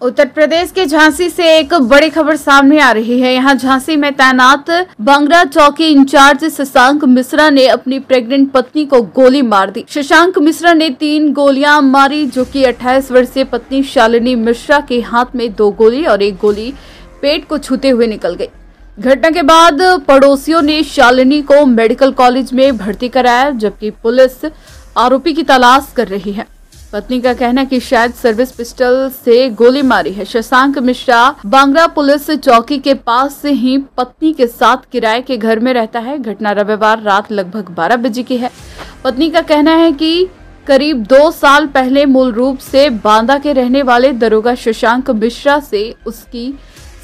उत्तर प्रदेश के झांसी से एक बड़ी खबर सामने आ रही है। यहाँ झांसी में तैनात बंगरा चौकी इंचार्ज शशांक मिश्रा ने अपनी प्रेग्नेंट पत्नी को गोली मार दी। शशांक मिश्रा ने 3 गोलियां मारी, जो कि 28 वर्षीय पत्नी शालिनी मिश्रा के हाथ में 2 गोली और 1 गोली पेट को छूते हुए निकल गई। घटना के बाद पड़ोसियों ने शालिनी को मेडिकल कॉलेज में भर्ती कराया, जबकि पुलिस आरोपी की तलाश कर रही है। पत्नी का कहना है कि शायद सर्विस पिस्टल से गोली मारी है। शशांक मिश्रा बांगरा पुलिस चौकी के पास से ही पत्नी के साथ किराए के घर में रहता है। घटना रविवार रात लगभग 12 बजे की है। पत्नी का कहना है कि करीब 2 साल पहले मूल रूप से बांदा के रहने वाले दरोगा शशांक मिश्रा से उसकी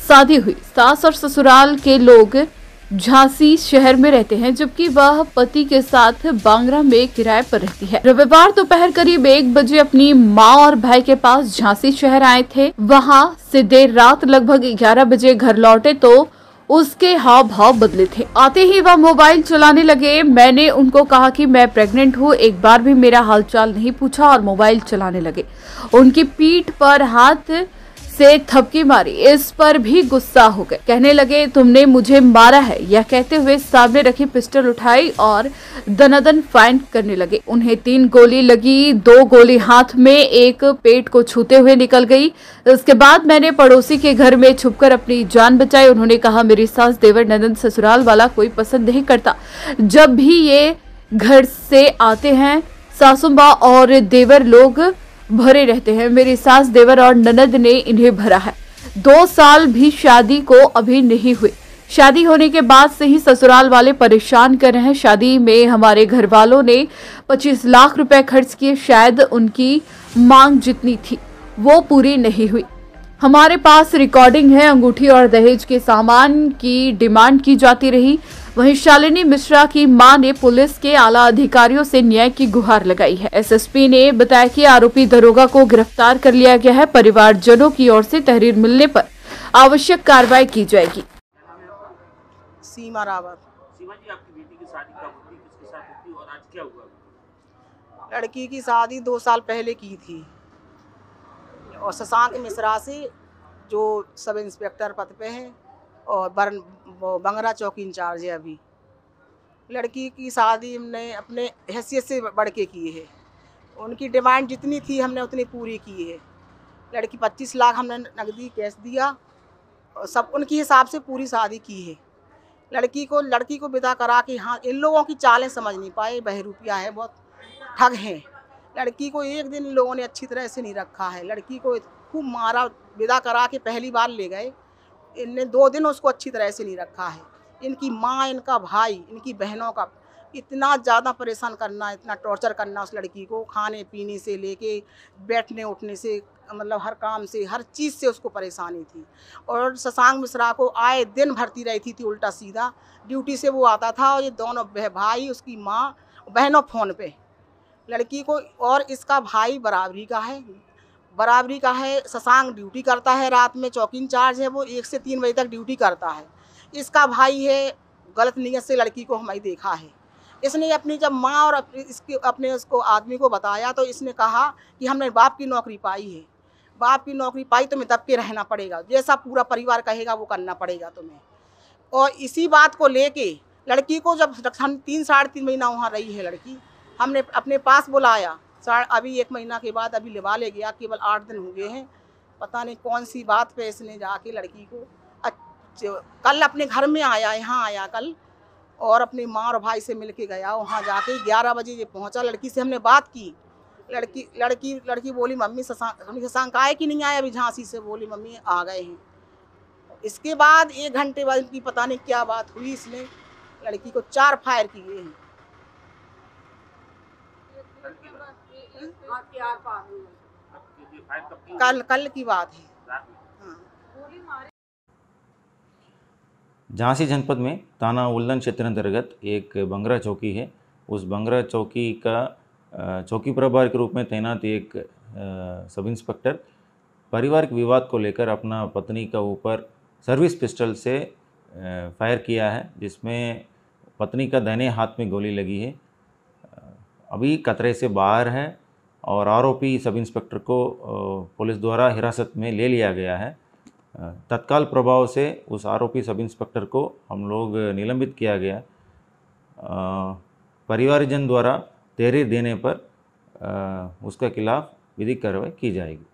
शादी हुई। सास और ससुराल के लोग झांसी शहर में रहते हैं, जबकि वह पति के साथ बांगरा में किराए पर रहती है। रविवार दोपहर करीब 1 बजे अपनी मां और भाई के पास झांसी शहर आए थे। वहां से देर रात लगभग 11 बजे घर लौटे तो उसके हाव भाव बदले थे। आते ही वह मोबाइल चलाने लगे। मैंने उनको कहा कि मैं प्रेग्नेंट हूँ, एक बार भी मेरा हालचाल नहीं पूछा और मोबाइल चलाने लगे। उनकी पीठ पर हाथ से थपकी मारी, इस पर भी गुस्सा हो गए। कहने लगे तुमने मुझे मारा है। यह कहते हुए सामने रखी पिस्टल उठाई और दनादन फायर करने लगे। उन्हें 3 गोली लगी, 2 गोली हाथ में, 1 पेट को छूते हुए निकल गई। इसके बाद मैंने पड़ोसी के घर में छुपकर अपनी जान बचाई। उन्होंने कहा मेरी सास देवर ननद ससुराल वाला कोई पसंद नहीं करता। जब भी ये घर से आते हैं सासू माँ और देवर लोग भरे रहते हैं। मेरी सास देवर और ननद ने इन्हें भरा है। 2 साल भी शादी को अभी नहीं हुए। शादी होने के बाद से ही ससुराल वाले परेशान कर रहे हैं। शादी में हमारे घर वालों ने 25 लाख रुपए खर्च किए। शायद उनकी मांग जितनी थी वो पूरी नहीं हुई। हमारे पास रिकॉर्डिंग है। अंगूठी और दहेज के सामान की डिमांड की जाती रही। वहीं शालिनी मिश्रा की मां ने पुलिस के आला अधिकारियों से न्याय की गुहार लगाई है। एसएसपी ने बताया कि आरोपी दरोगा को गिरफ्तार कर लिया गया है। परिवारजनों की ओर से तहरीर मिलने पर आवश्यक कार्रवाई की जाएगी। सीमा रावत। सीमा जी, आपकी बेटी की शादी कब हुई, किसके साथ हुई और आज क्या हुआ? लड़की की शादी 2 साल पहले की थी और शशांक मिश्रा से, जो सब इंस्पेक्टर पद पे हैं और बंगरा चौकी इंचार्ज है। अभी लड़की की शादी हमने अपने हैसियत से बढ़ के की है। उनकी डिमांड जितनी थी हमने उतनी पूरी की है। लड़की 25 लाख हमने नकदी कैश दिया और सब उनकी हिसाब से पूरी शादी की है। लड़की को विदा करा के, हाँ, इन लोगों की चालें समझ नहीं पाए। बहरूपिया है, बहुत ठग हैं। लड़की को एक दिन इन लोगों ने अच्छी तरह से नहीं रखा है। लड़की को खूब मारा, विदा करा के पहली बार ले गए। इनने 2 दिन उसको अच्छी तरह से नहीं रखा है। इनकी माँ, इनका भाई, इनकी बहनों का इतना ज़्यादा परेशान करना, इतना टॉर्चर करना उस लड़की को, खाने पीने से लेके बैठने उठने से, मतलब हर काम से, हर चीज़ से उसको परेशानी थी। और शशांक मिश्रा को आए दिन भरती रहती थी उल्टा सीधा। ड्यूटी से वो आता था और ये दोनों भाई, उसकी माँ, बहनों फ़ोन पे लड़की को। और इसका भाई बराबरी का है। शशांक ड्यूटी करता है, रात में चौकी इंचार्ज है, वो 1 से 3 बजे तक ड्यूटी करता है। इसका भाई है, गलत नीयत से लड़की को हमें देखा है। इसने अपनी जब माँ और अपने उसको आदमी को बताया तो इसने कहा कि हमने बाप की नौकरी पाई है, बाप की नौकरी पाई तुम्हें दब के रहना पड़ेगा, जैसा पूरा परिवार कहेगा वो करना पड़ेगा तुम्हें। और इसी बात को लेके लड़की को जब हम 3 साढ़े 3 महीना वहाँ रही है लड़की, हमने अपने पास बुलाया। अभी 1 महीना के बाद अभी लिवा ले गया, केवल 8 दिन हो गए हैं। पता नहीं कौन सी बात पे इसने जाके लड़की को कल अपने घर में आया, यहाँ आया कल, और अपनी माँ और भाई से मिल के गया। वहाँ जाके 11 बजे ये पहुँचा। लड़की से हमने बात की। लड़की बोली मम्मी शशांक आए कि नहीं आए अभी झांसी से? बोली मम्मी आ गए हैं। इसके बाद 1 घंटे बाद इनकी पता नहीं क्या बात हुई, इसने लड़की को 4 फायर किए हैं। कल की बात है। हाँ। झांसी जनपद में थाना उल्लन क्षेत्र अंतर्गत एक बंगरा चौकी है। उस बंगरा चौकी का चौकी प्रभारी के रूप में तैनात एक सब इंस्पेक्टर पारिवारिक विवाद को लेकर अपना पत्नी का ऊपर सर्विस पिस्टल से फायर किया है, जिसमें पत्नी का दाहिने हाथ में गोली लगी है। अभी खतरे से बाहर है और आरोपी सब इंस्पेक्टर को पुलिस द्वारा हिरासत में ले लिया गया है। तत्काल प्रभाव से उस आरोपी सब इंस्पेक्टर को हम लोग निलंबित किया गया। परिवारजन द्वारा तहरीर देने पर उसके खिलाफ विधिक कार्रवाई की जाएगी।